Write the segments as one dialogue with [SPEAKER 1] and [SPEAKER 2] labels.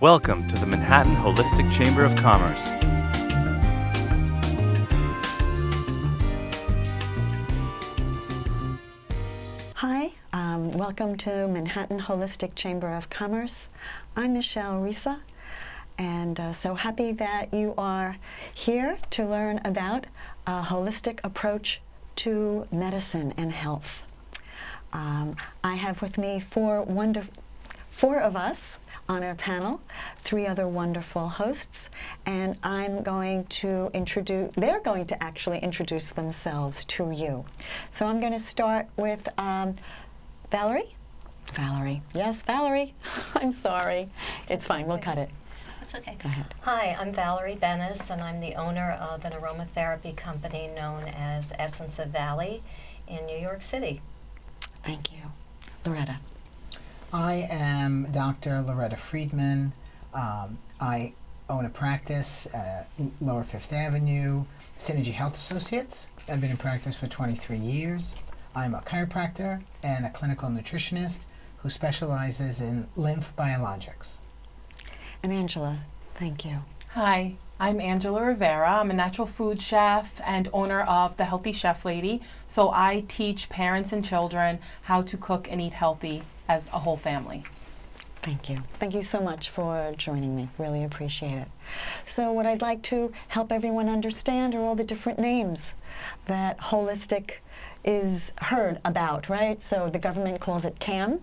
[SPEAKER 1] Welcome to the Manhattan Holistic Chamber of Commerce.
[SPEAKER 2] Hi, welcome to Manhattan Holistic Chamber of Commerce. I'm Michele, Risa, and so happy that you are here to learn about a holistic approach to medicine and health. I have with me four of us on our panel, three other wonderful hosts, and they're going to actually introduce themselves to you. So I'm going to start with Valerie. Valerie. Yes, Valerie. I'm sorry. It's fine. We'll cut it.
[SPEAKER 3] That's okay.
[SPEAKER 2] Go ahead.
[SPEAKER 3] Hi, I'm Valerie Bennis, and I'm the owner of an aromatherapy company known as Essence of Valley in New York City.
[SPEAKER 2] Thank you. Loretta.
[SPEAKER 4] I am Dr. Loretta Friedman. I own a practice at Lower Fifth Avenue, Synergy Health Associates. I've been in practice for 23 years. I'm a chiropractor and a clinical nutritionist who specializes in lymph biologics.
[SPEAKER 2] And Angela, thank you.
[SPEAKER 5] Hi, I'm Angela Rivera. I'm a natural food chef and owner of The Healthy Chef Lady. So I teach parents and children how to cook and eat healthy as a whole family.
[SPEAKER 2] Thank you. Thank you so much for joining me. Really appreciate it. So what I'd like to help everyone understand are all the different names that holistic is heard about, right? So the government calls it CAM,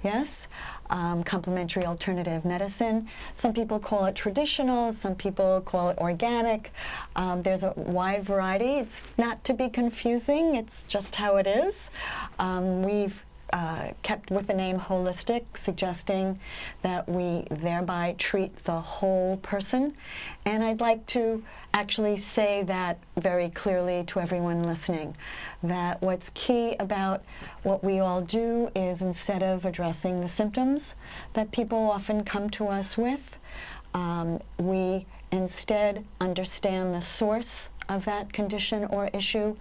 [SPEAKER 2] yes? Complementary alternative medicine. Some people call it traditional, some people call it organic. There's a wide variety. It's not to be confusing, it's just how it is. We've kept with the name holistic, suggesting that we thereby treat the whole person. And I'd like to actually say that very clearly to everyone listening, that what's key about what we all do is, instead of addressing the symptoms that people often come to us with, we instead understand the source of that condition or issue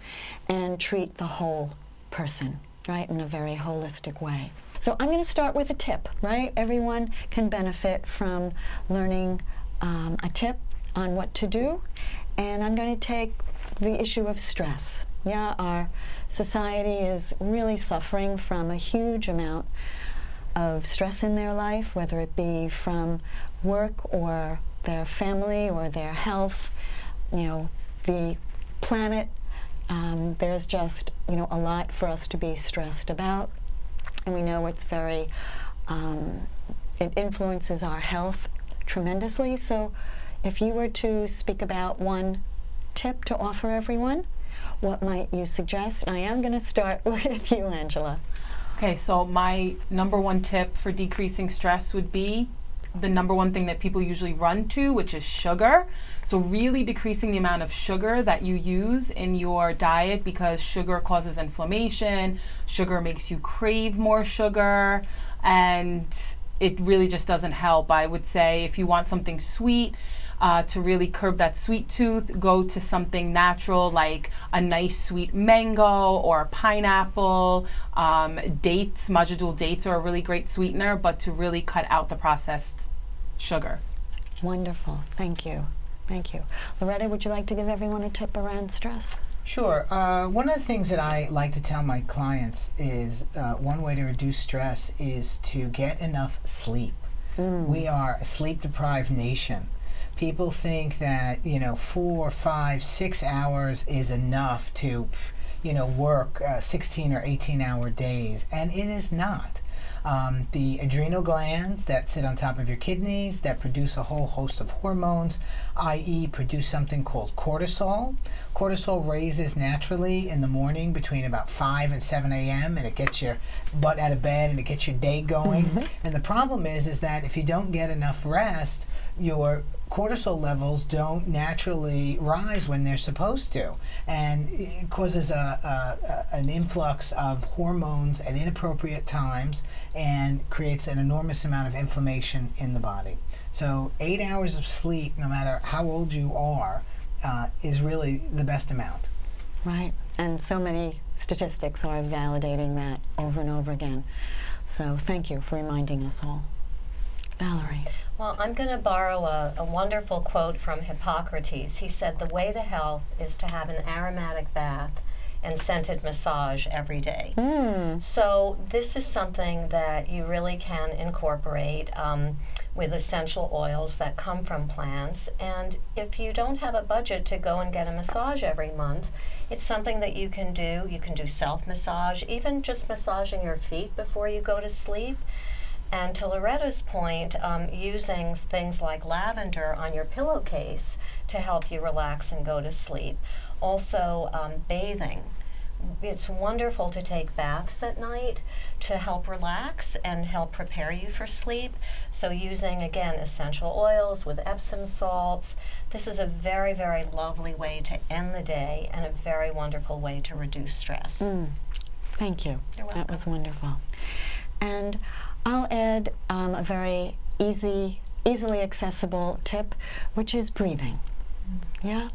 [SPEAKER 2] and treat the whole person, right, in a very holistic way. So I'm going to start with a tip, right? Everyone can benefit from learning a tip on what to do, and I'm going to take the issue of stress. Yeah, our society is really suffering from a huge amount of stress in their life, whether it be from work or their family or their health, the planet. There's just, a lot for us to be stressed about, and we know it's very, it influences our health tremendously. So if you were to speak about one tip to offer everyone, what might you suggest? And I am going to start with you, Angela.
[SPEAKER 5] Okay, so my number one tip for decreasing stress would be the number one thing that people usually run to, which is sugar. So really decreasing the amount of sugar that you use in your diet, because sugar causes inflammation, sugar makes you crave more sugar, and it really just doesn't help. I would say if you want something sweet, to really curb that sweet tooth, go to something natural like a nice sweet mango or pineapple. Dates, majadul dates are a really great sweetener, but to really cut out the processed sugar.
[SPEAKER 2] Wonderful. Thank you. Thank you. Loretta, would you like to give everyone a tip around stress?
[SPEAKER 4] Sure. One of the things that I like to tell my clients is one way to reduce stress is to get enough sleep. We are a sleep-deprived nation. People think that 4, 5, 6 hours is enough to work 16 or 18-hour days, and it is not. The adrenal glands that sit on top of your kidneys that produce a whole host of hormones, i.e. produce something called cortisol. Cortisol raises naturally in the morning between about 5 and 7 a.m. and it gets your butt out of bed and it gets your day going. And the problem is that if you don't get enough rest, your cortisol levels don't naturally rise when they're supposed to, and it causes an influx of hormones at inappropriate times and creates an enormous amount of inflammation in the body. So 8 hours of sleep, no matter how old you are, is really the best amount.
[SPEAKER 2] Right, and so many statistics are validating that over and over again. So thank you for reminding us all. Valerie.
[SPEAKER 3] Well, I'm going to borrow a wonderful quote from Hippocrates. He said, "The way to health is to have an aromatic bath and scented massage every day." So this is something that you really can incorporate with essential oils that come from plants. And if you don't have a budget to go and get a massage every month, it's something that you can do. You can do self-massage, even just massaging your feet before you go to sleep. And to Loretta's point, using things like lavender on your pillowcase to help you relax and go to sleep. Also, bathing. It's wonderful to take baths at night to help relax and help prepare you for sleep. So using, again, essential oils with Epsom salts. This is a very, very lovely way to end the day and a very wonderful way to reduce stress.
[SPEAKER 2] Thank you.
[SPEAKER 3] You're welcome.
[SPEAKER 2] That was wonderful. And I'll add a very easily accessible tip, which is breathing. Yeah?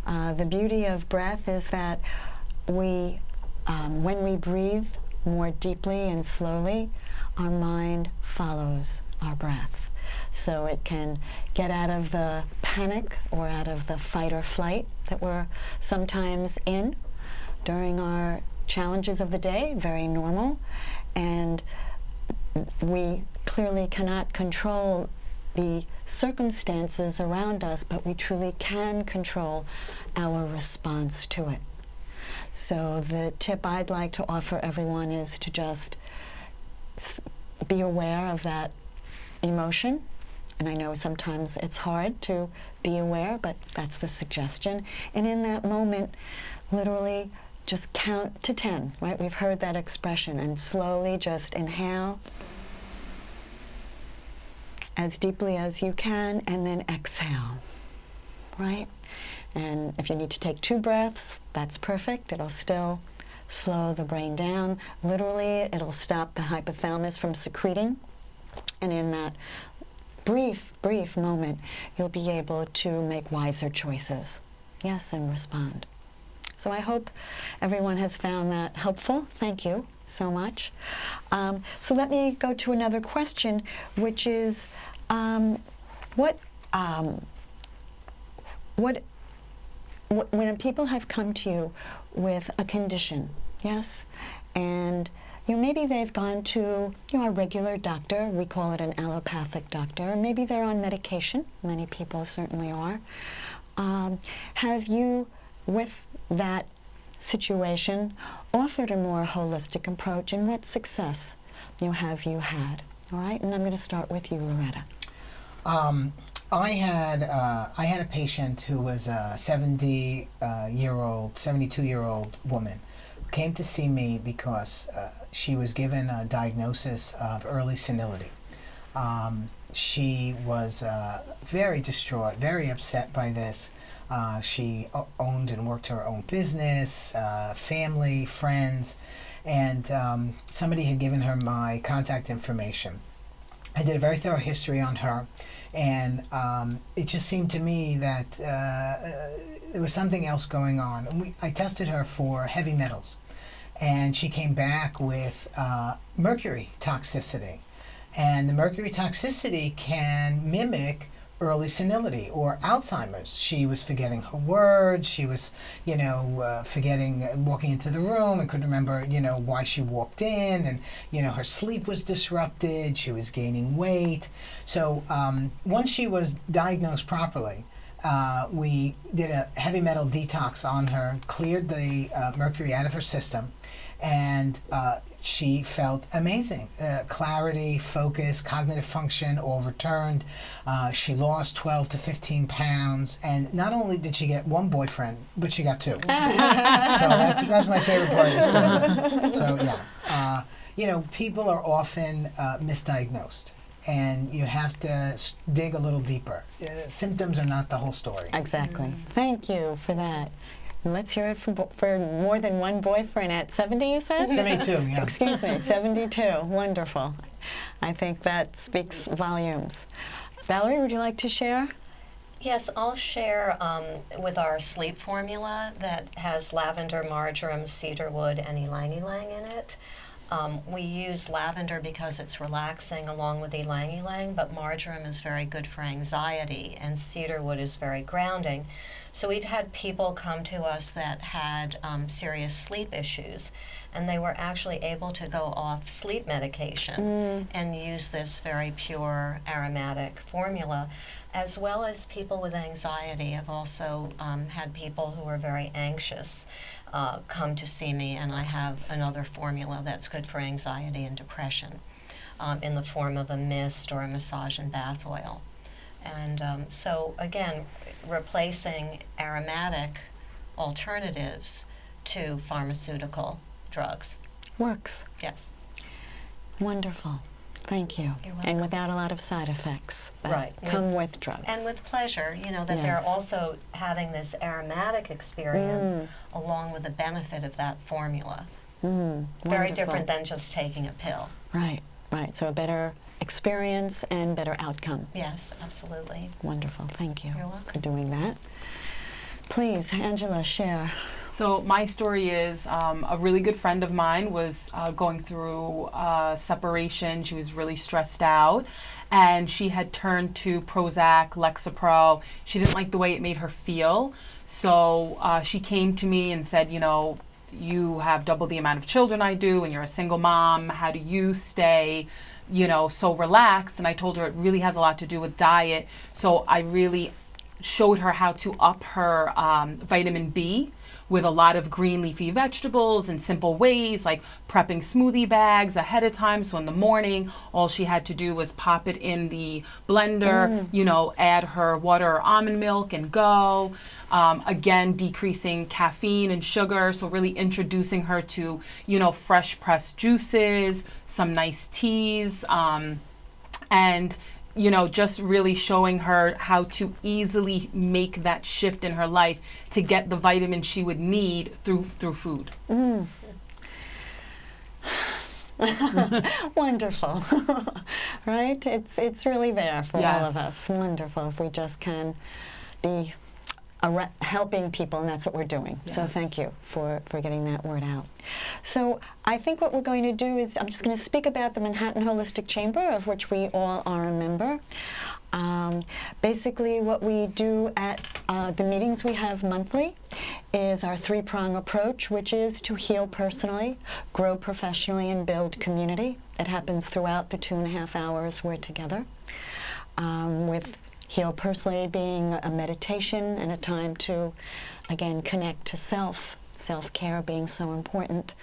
[SPEAKER 2] The beauty of breath is that when we breathe more deeply and slowly, our mind follows our breath. So it can get out of the panic or out of the fight or flight that we're sometimes in during our challenges of the day, very normal. And we clearly cannot control the circumstances around us, but we truly can control our response to it. So the tip I'd like to offer everyone is to just be aware of that emotion. And I know sometimes it's hard to be aware, but that's the suggestion. And in that moment, literally just count to 10, right? We've heard that expression. And slowly just inhale as deeply as you can, and then exhale, right? And if you need to take 2 breaths, that's perfect. It'll still slow the brain down. Literally, it'll stop the hypothalamus from secreting. And in that brief moment, you'll be able to make wiser choices. Yes, and respond. So I hope everyone has found that helpful. Thank you so much. So let me go to another question, which is, when people have come to you with a condition, yes, and maybe they've gone to a regular doctor, we call it an allopathic doctor, maybe they're on medication, many people certainly are. Have you, with that situation, offered a more holistic approach, and what success have you had? All right, and I'm going to start with you, Loretta.
[SPEAKER 4] I had a patient who was a 72-year-old woman who came to see me because she was given a diagnosis of early senility. She was very distraught, very upset by this. She owned and worked her own business, family, friends, and somebody had given her my contact information. I did a very thorough history on her, and it just seemed to me that there was something else going on. And I tested her for heavy metals, and she came back with mercury toxicity. And the mercury toxicity can mimic early senility or Alzheimer's. She was forgetting her words. She was, forgetting walking into the room and couldn't remember, why she walked in. And, her sleep was disrupted. She was gaining weight. So once she was diagnosed properly, we did a heavy metal detox on her, cleared the mercury out of her system, and she felt amazing. Clarity, focus, cognitive function all returned. She lost 12 to 15 pounds, and not only did she get 1 boyfriend, but she got 2. So that's my favorite part of the story. So yeah, people are often misdiagnosed, and you have to dig a little deeper. Symptoms are not the whole story.
[SPEAKER 2] Exactly. Thank you for that. And let's hear it for more than 1 boyfriend at 70, you said?
[SPEAKER 4] 72, yeah.
[SPEAKER 2] Excuse me, 72. Wonderful. I think that speaks volumes. Valerie, would you like to share?
[SPEAKER 3] Yes, I'll share with our sleep formula that has lavender, marjoram, cedarwood, and ylang-ylang in it. We use lavender because it's relaxing along with ylang-ylang, but marjoram is very good for anxiety, and cedarwood is very grounding. So we've had people come to us that had serious sleep issues, and they were actually able to go off sleep medication and use this very pure aromatic formula, as well as people with anxiety. I've also had people who are very anxious come to see me, and I have another formula that's good for anxiety and depression in the form of a mist or a massage and bath oil. And so again, replacing aromatic alternatives to pharmaceutical drugs.
[SPEAKER 2] Works.
[SPEAKER 3] Yes.
[SPEAKER 2] Wonderful. Thank you.
[SPEAKER 3] You're
[SPEAKER 2] And
[SPEAKER 3] welcome.
[SPEAKER 2] without a lot of side effects that
[SPEAKER 3] Right.
[SPEAKER 2] come with drugs.
[SPEAKER 3] And with pleasure, you know, that
[SPEAKER 2] Yes.
[SPEAKER 3] they're also having this aromatic experience along with the benefit of that formula. Very
[SPEAKER 2] Wonderful.
[SPEAKER 3] different than just taking a pill.
[SPEAKER 2] Right, right. So a better experience and better outcome.
[SPEAKER 3] Yes, absolutely.
[SPEAKER 2] Wonderful. Thank you
[SPEAKER 3] You're welcome.
[SPEAKER 2] for doing that. Please, Angela, share.
[SPEAKER 5] So my story is a really good friend of mine was going through separation. She was really stressed out, and she had turned to Prozac, Lexapro. She didn't like the way it made her feel, so she came to me and said, you know, you have double the amount of children I do, and you're a single mom. How do you stay, you know, so relaxed? And I told her it really has a lot to do with diet. So I really showed her how to up her vitamin B with a lot of green leafy vegetables in simple ways, like prepping smoothie bags ahead of time. So in the morning, all she had to do was pop it in the blender, you know, add her water or almond milk and go. Again, decreasing caffeine and sugar. So really introducing her to, you know, fresh pressed juices, some nice teas, and you know, just really showing her how to easily make that shift in her life to get the vitamins she would need through food.
[SPEAKER 2] Wonderful. Right? It's really there for all of us. Wonderful. If we just can be helping people, and that's what we're doing. So
[SPEAKER 5] Yes.
[SPEAKER 2] thank you for getting that word out. So I think what we're going to do is I'm just going to speak about the Manhattan Holistic Chamber, of which we all are a member. Basically what we do at the meetings we have monthly is our three-prong approach, which is to heal personally, grow professionally, and build community. It happens throughout the 2.5 hours we're together, with heal personally being a meditation and a time to, again, connect to self, self-care being so important.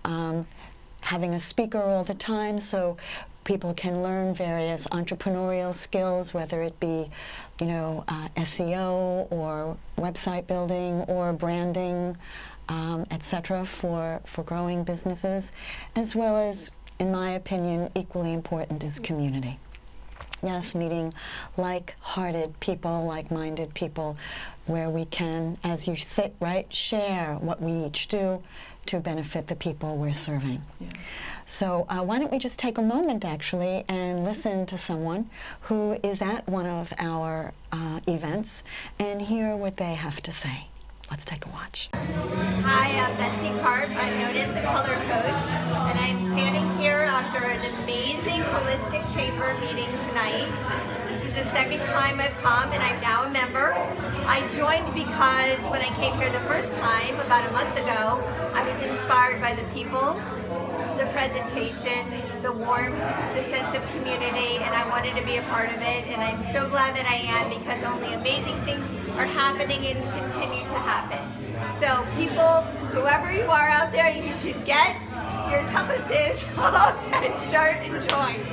[SPEAKER 2] Having a speaker all the time so people can learn various entrepreneurial skills, whether it be, you know, SEO or website building or branding, etc., for growing businesses, as well as, in my opinion, equally important is community. Yes, meeting like-hearted people, like-minded people, where we can, as you sit, right, share what we each do to benefit the people we're serving.
[SPEAKER 5] Yeah.
[SPEAKER 2] So why don't we just take a moment, actually, and listen to someone who is at one of our events and hear what they have to say. Let's take a watch.
[SPEAKER 6] Hi, I'm Betsy Karp. I'm known as the Color Coach, and I'm standing here after an amazing holistic chamber meeting tonight. This is the second time I've come, and I'm now a member. I joined because when I came here the first time, about a month ago, I was inspired by the people, the presentation, the warmth, the sense of community, and I wanted to be a part of it, and I'm so glad that I am, because only amazing things are happening and continue to happen. So people, whoever you are out there, you should get your Tuckuses up and start enjoying.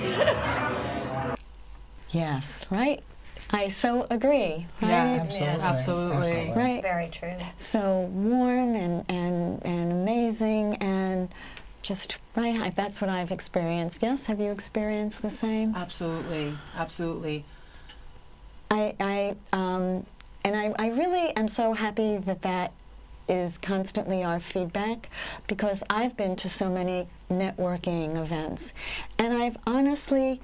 [SPEAKER 2] Yes, right? I so agree, right?
[SPEAKER 5] Yeah,
[SPEAKER 3] Yes.
[SPEAKER 5] absolutely.
[SPEAKER 2] Right?
[SPEAKER 3] Very true.
[SPEAKER 2] So warm and amazing and just, right, that's what I've experienced. Yes, have you experienced the same?
[SPEAKER 5] Absolutely, absolutely.
[SPEAKER 2] I really am so happy that that is constantly our feedback, because I've been to so many networking events, and I've honestly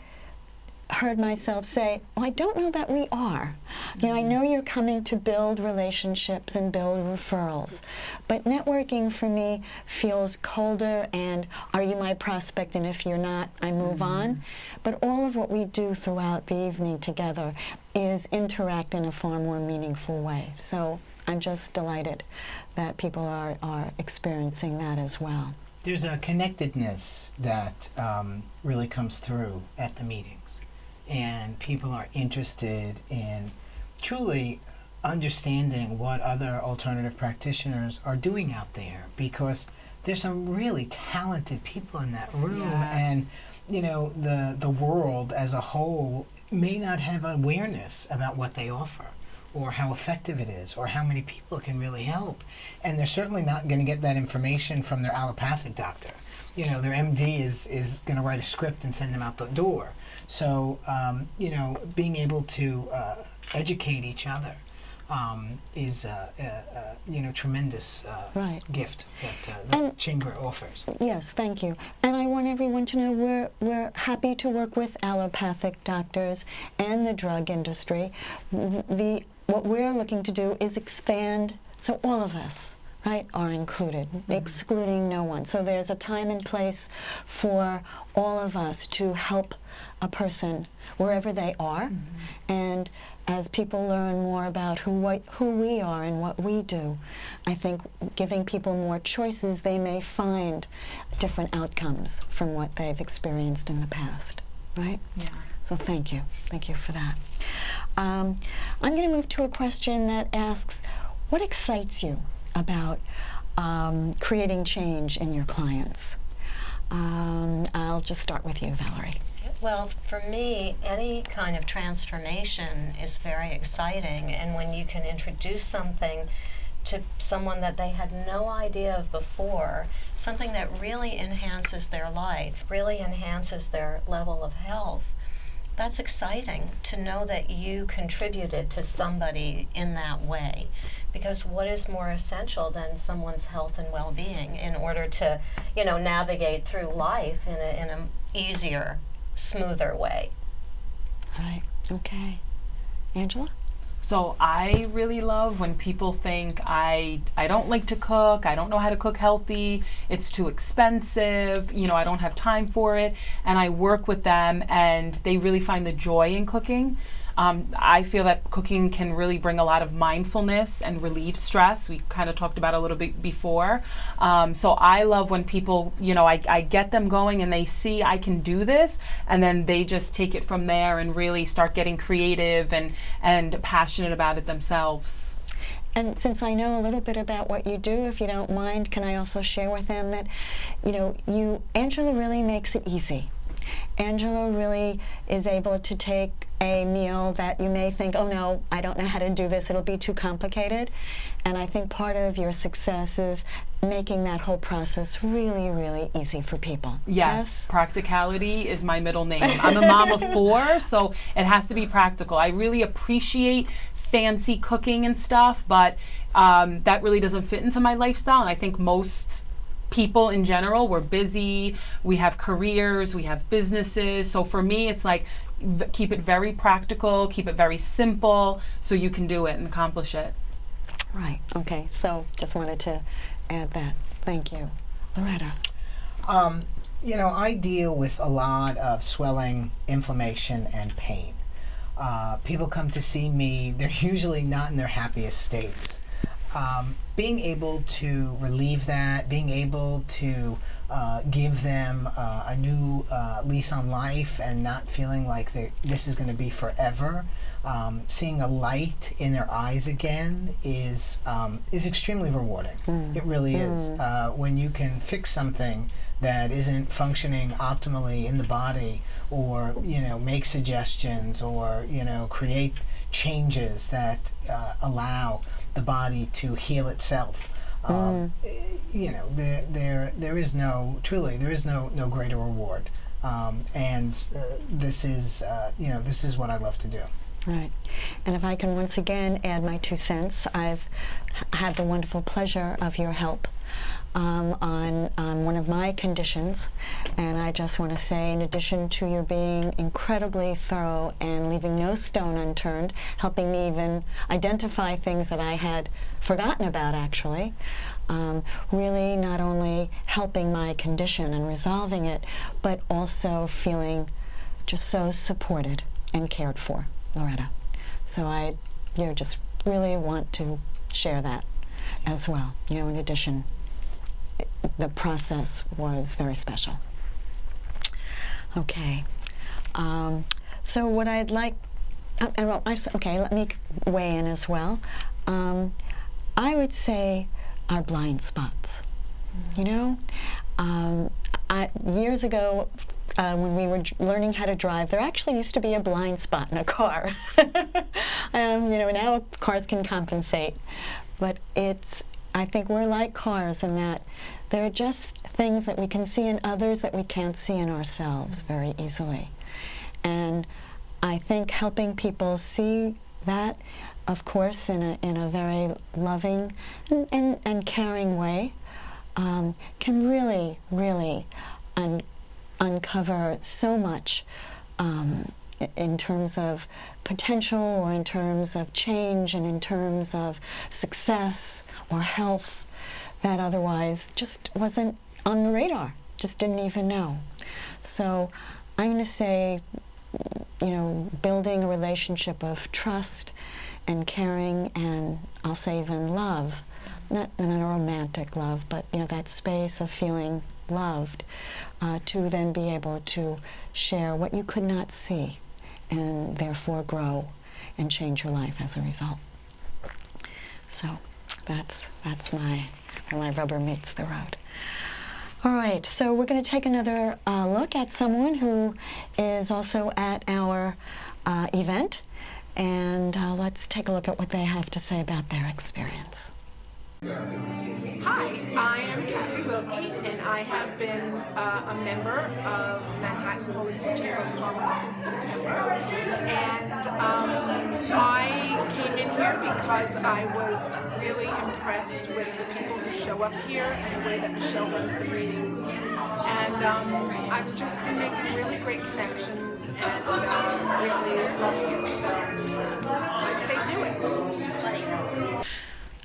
[SPEAKER 2] heard myself say, well, I don't know that we are. You know, I know you're coming to build relationships and build referrals, but networking for me feels colder and are you my prospect, and if you're not, I move on. But all of what we do throughout the evening together is interact in a far more meaningful way. So I'm just delighted that people are experiencing that as well.
[SPEAKER 4] There's a connectedness that really comes through at the meetings, and people are interested in truly understanding what other alternative practitioners are doing out there, because there's some really talented people in that room.
[SPEAKER 5] Yes.
[SPEAKER 4] And you know, the world as a whole may not have awareness about what they offer, or how effective it is, or how many people it can really help. And they're certainly not going to get that information from their allopathic doctor. You know, their MD is going to write a script and send them out the door. So, you know, being able to educate each other is you know, tremendous
[SPEAKER 2] Right.
[SPEAKER 4] gift that the
[SPEAKER 2] And-
[SPEAKER 4] chamber offers.
[SPEAKER 2] Yes, thank you. And I want everyone to know we're happy to work with allopathic doctors and the drug industry. What we're looking to do is expand so all of us, right, are included, excluding no one. So there's a time and place for all of us to help a person wherever they are. And as people learn more about who we are and what we do, I think giving people more choices, they may find different outcomes from what they've experienced in the past, right?
[SPEAKER 5] Yeah.
[SPEAKER 2] So thank you for that. I'm going to move to a question that asks, what excites you about creating change in your clients? I'll just start with you, Valerie.
[SPEAKER 3] Well, for me, any kind of transformation is very exciting, and when you can introduce something to someone that they had no idea of before, something that really enhances their life, really enhances their level of health, that's exciting to know that you contributed to somebody in that way. Because what is more essential than someone's health and well-being in order to, you know, navigate through life in a easier, smoother way?
[SPEAKER 2] Right. Okay. Angela?
[SPEAKER 5] So I really love when people think I don't like to cook, I don't know how to cook healthy, it's too expensive, you know, I don't have time for it, and I work with them and they really find the joy in cooking. I feel that cooking can really bring a lot of mindfulness and relieve stress. We kind of talked about it a little bit before. So I love when people, you know, I get them going and they see I can do this, and then they just take it from there and really start getting creative and passionate about it themselves.
[SPEAKER 2] And since I know a little bit about what you do, if you don't mind, can I also share with them that, you know, Angela really makes it easy. Angela really is able to take a meal that you may think, oh no, I don't know how to do this, it'll be too complicated. And I think part of your success is making that whole process really, really easy for people.
[SPEAKER 5] Yes, practicality is my middle name. I'm a mom of 4, so it has to be practical. I really appreciate fancy cooking and stuff, but that really doesn't fit into my lifestyle. And I think most people in general, we're busy, we have careers, we have businesses. So for me, it's like, keep it very practical, keep it very simple, so you can do it and accomplish it.
[SPEAKER 2] Right, okay, so just wanted to add that. Thank you. Loretta?
[SPEAKER 4] You know, I deal with a lot of swelling, inflammation, and pain. People come to see me, they're usually not in their happiest states. Being able to relieve that, being able to give them a new lease on life and not feeling like this is going to be forever, seeing a light in their eyes again is extremely rewarding. It really is. When you can fix something that isn't functioning optimally in the body, or, you know, make suggestions, or, you know, create changes that allow the body to heal itself. You know, there is no greater reward, and this is you know, this is what I love to do.
[SPEAKER 2] Right. And if I can once again add my 2 cents, I've had the wonderful pleasure of your help on one of my conditions. And I just want to say, in addition to your being incredibly thorough and leaving no stone unturned, helping me even identify things that I had forgotten about, actually, really not only helping my condition and resolving it, but also feeling just so supported and cared for, Loretta. So I, just really want to share that as well. In addition, the process was very special. Okay. So what I'd like, let me weigh in as well. I would say our blind spots. Years ago, when we were learning how to drive, there actually used to be a blind spot in a car. Now cars can compensate, but I think we're like cars in that there are just things that we can see in others that we can't see in ourselves very easily. And I think helping people see that, of course, in a very loving and caring way, can really, really uncover so much in terms of potential, or in terms of change, and in terms of success or health that otherwise just wasn't on the radar, just didn't even know. So I'm going to say, building a relationship of trust and caring, and I'll say even love, not a romantic love, but that space of feeling loved, to then be able to share what you could not see, and therefore grow and change your life as a result. So that's where my rubber meets the road. All right, so we're going to take another look at someone who is also at our event, and let's take a look at what they have to say about their experience.
[SPEAKER 7] Hi, I am Kathy Wilkie, and I have been a member of Manhattan Holistic Chamber of Commerce since September. And I came in here because I was really impressed with the people who show up here and the way that Michele runs the meetings. And I've just been making really great connections and really loving it. So I'd say do it.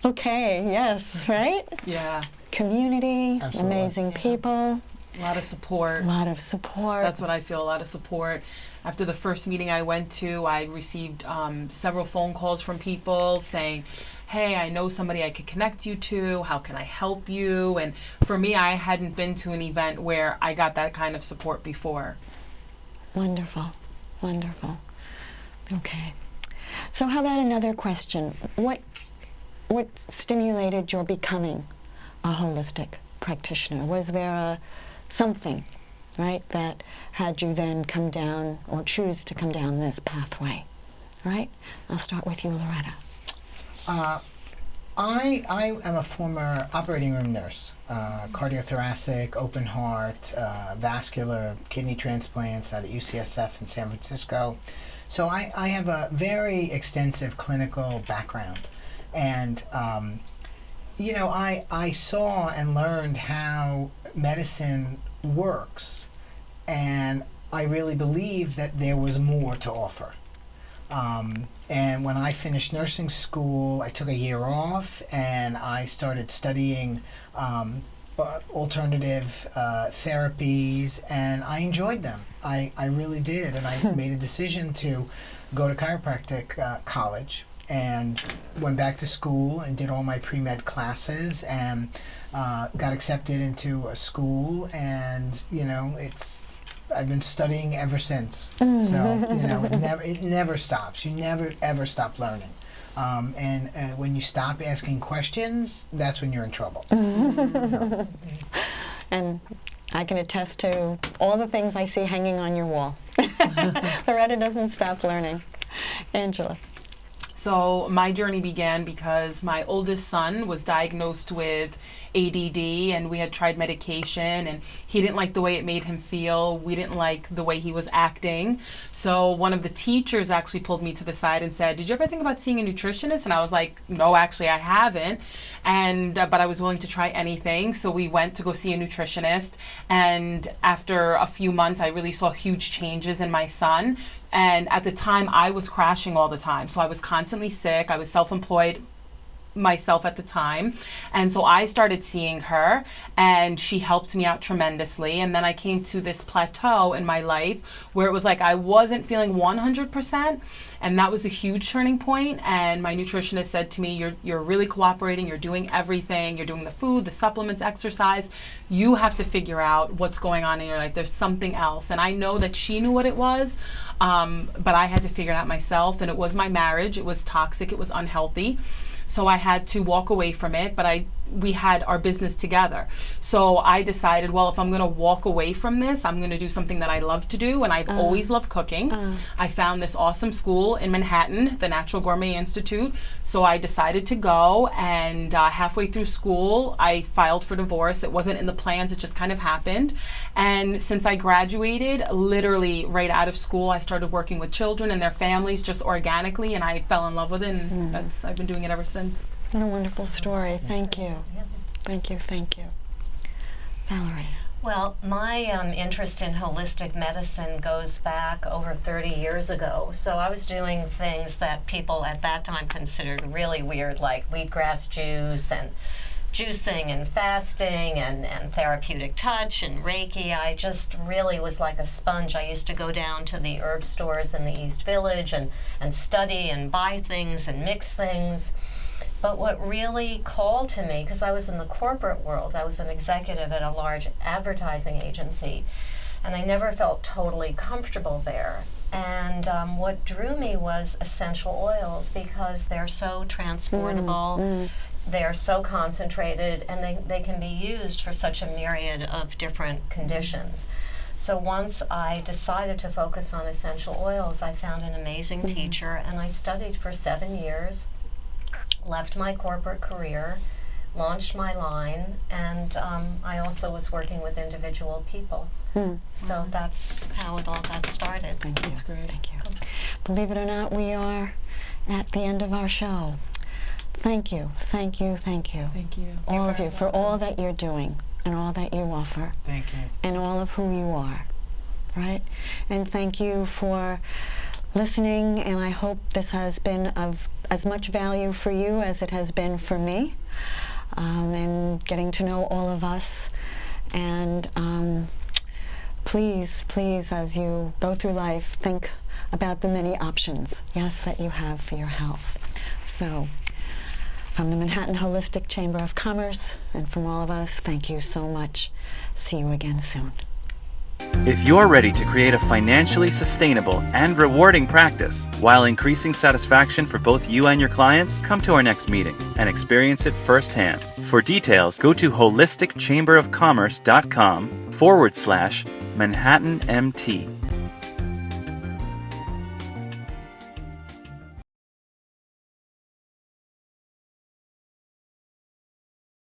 [SPEAKER 2] Okay, yes, right?
[SPEAKER 5] Yeah.
[SPEAKER 2] Community,
[SPEAKER 4] Absolutely.
[SPEAKER 2] amazing people.
[SPEAKER 5] A lot of support.
[SPEAKER 2] A lot of support.
[SPEAKER 5] That's what I feel, a lot of support. After the first meeting I went to, I received several phone calls from people saying, hey, I know somebody I could connect you to, how can I help you? And for me, I hadn't been to an event where I got that kind of support before.
[SPEAKER 2] Wonderful, wonderful. Okay. So how about another question? What stimulated your becoming a holistic practitioner? Was there something, right, that had you then come down or choose to come down this pathway, right? I'll start with you, Loretta.
[SPEAKER 4] I am a former operating room nurse, cardiothoracic, open heart, vascular, kidney transplants out at UCSF in San Francisco. So I have a very extensive clinical background. And, I saw and learned how medicine works, and I really believed that there was more to offer. And when I finished nursing school, I took a year off, and I started studying alternative therapies, and I enjoyed them. I really did, and I made a decision to go to chiropractic college. And went back to school and did all my pre-med classes, and got accepted into a school, and I've been studying ever since. So it never stops. You never ever stop learning, and when you stop asking questions, that's when you're in trouble. So.
[SPEAKER 2] And I can attest to all the things I see hanging on your wall. Loretta doesn't stop learning. Angela.
[SPEAKER 5] So my journey began because my oldest son was diagnosed with ADD, and we had tried medication, and he didn't like the way it made him feel. We didn't like the way he was acting. So one of the teachers actually pulled me to the side and said, "Did you ever think about seeing a nutritionist?" And I was like, "No, actually I haven't." And but I was willing to try anything. So we went to go see a nutritionist, and after a few months I really saw huge changes in my son. And at the time I was crashing all the time. So I was constantly sick. I was self-employed myself at the time, and so I started seeing her, and she helped me out tremendously. And then I came to this plateau in my life where it was like I wasn't feeling 100%, and that was a huge turning point. And my nutritionist said to me, you're really cooperating, you're doing everything, you're doing the food, the supplements, exercise, you have to figure out what's going on in your life. There's something else. And I know that she knew what it was, but I had to figure it out myself. And it was my marriage. It was toxic, it was unhealthy. So I had to walk away from it, but we had our business together. So I decided, well, if I'm going to walk away from this, I'm going to do something that I love to do, and I've always loved cooking. I found this awesome school in Manhattan, the Natural Gourmet Institute. So I decided to go, and halfway through school, I filed for divorce. It wasn't in the plans, it just kind of happened. And since I graduated, literally right out of school, I started working with children and their families just organically, and I fell in love with it, and I've been doing it ever since.
[SPEAKER 2] What a wonderful story. Thank you. Thank you. Thank you. Valerie.
[SPEAKER 3] Well, my interest in holistic medicine goes back over 30 years ago. So I was doing things that people at that time considered really weird, like wheatgrass juice and juicing and fasting and therapeutic touch and Reiki. I just really was like a sponge. I used to go down to the herb stores in the East Village and study and buy things and mix things. But what really called to me, because I was in the corporate world, I was an executive at a large advertising agency, and I never felt totally comfortable there. And what drew me was essential oils, because they're so transportable, they're so concentrated, and they can be used for such a myriad of different conditions. So once I decided to focus on essential oils, I found an amazing teacher, and I studied for 7 years. Left my corporate career, launched my line, and I also was working with individual people. So that's how it all got started.
[SPEAKER 2] Thank you.
[SPEAKER 5] That's great.
[SPEAKER 2] Thank you. Believe it or not, we are at the end of our show. Thank you. Thank you. Thank you.
[SPEAKER 5] Thank you.
[SPEAKER 2] All of you for all that you're doing and all that you offer.
[SPEAKER 4] Thank you.
[SPEAKER 2] And all of who you are, right? And thank you for listening, and I hope this has been of as much value for you as it has been for me, and getting to know all of us. And please, as you go through life, think about the many options, yes, that you have for your health. So, from the Manhattan Holistic Chamber of Commerce, and from all of us, thank you so much. See you again soon.
[SPEAKER 1] If you're ready to create a financially sustainable and rewarding practice while increasing satisfaction for both you and your clients, come to our next meeting and experience it firsthand. For details, go to holisticchamberofcommerce.com/ManhattanMT.